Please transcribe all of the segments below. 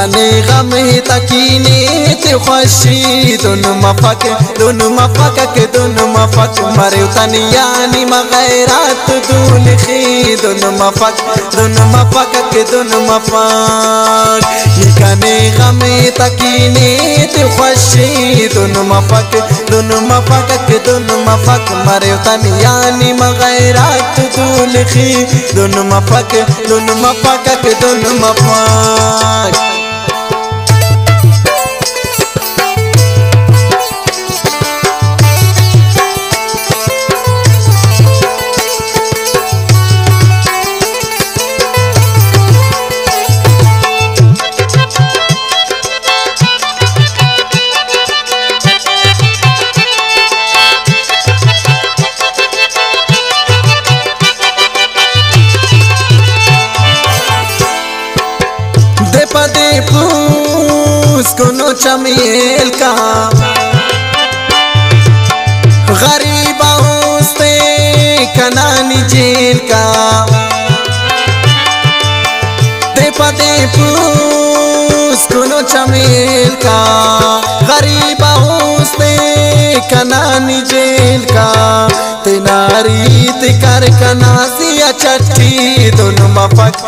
निकाने गम तकीने ते खुशी दोनों मफक के दोनों मफक मरे तनियानी मगैरात दुलखी दोनों मफक के दोनों मफक निकाने गम तकीने ते खुशी दोनों मफक के दोनों मफक मरे तनियानी मगैरात दुलखी दोनों मफक के दोनों मफक पदे पूस कोनो चमेल का गरीब होस्ते कनानी जेल का दे पदे पूस कोनो चमेल का गरीब होस्ते कनानी जेल का तेनारी तिकर कनासिया चट्टी दोनों मफक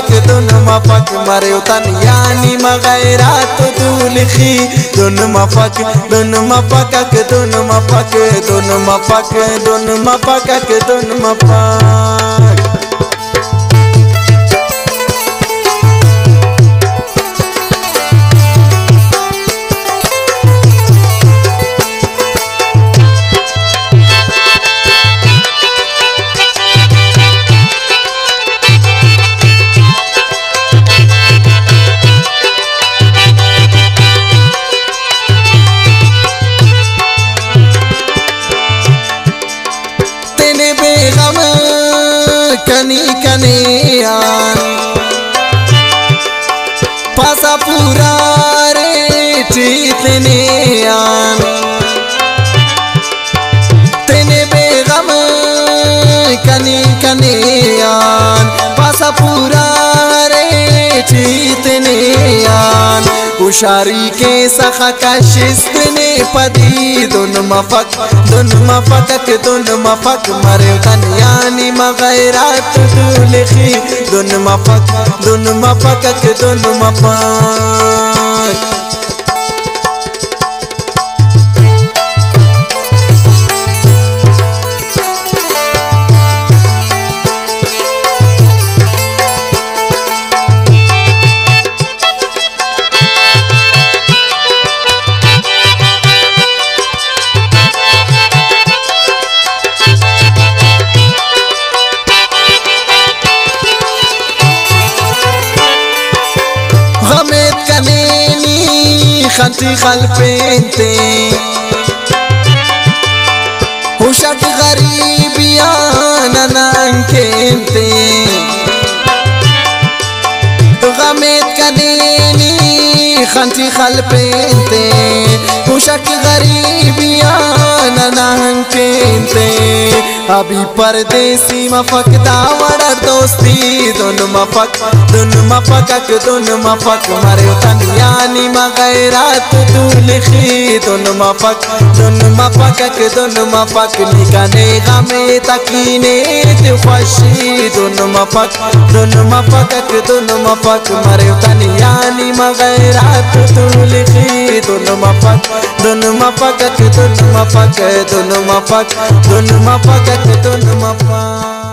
के दोनों मफक मरे तनियानी मगैरात दुलखी दोनों मफक के दोनों मफक के दोनों मफक बेगम कनी कनियान पासा पूरा रे चीतने आन तेने बेगम कनी कनियान पासा पूरा रे चीतने आन उशारी के सखा कशिस्त ने पदी दोनों मफक के दोनों मफक मरे तनियानी मगैरात दुलखी दोनों मफक के दोनों मफक खंती खल पेंते हुशक गरीबिया नंकेंते गमेत कनेनी खंती खल पेंते हुशक गरीबिया नंकेंते अभी परदेसी मफक दावड़ दोस्ती दोनों मफक के दोनों मफक मरे तनियानी मगैरात दुलखी दोनों मफक के दोनों मफक निकाने गमे तकीने ते खुशी दोनों मफक के दोनों मफक मरे तनियानी मगैरात दुलखी दोनों मफक के दोनों मफक के दोनों मफक के दोनों मफक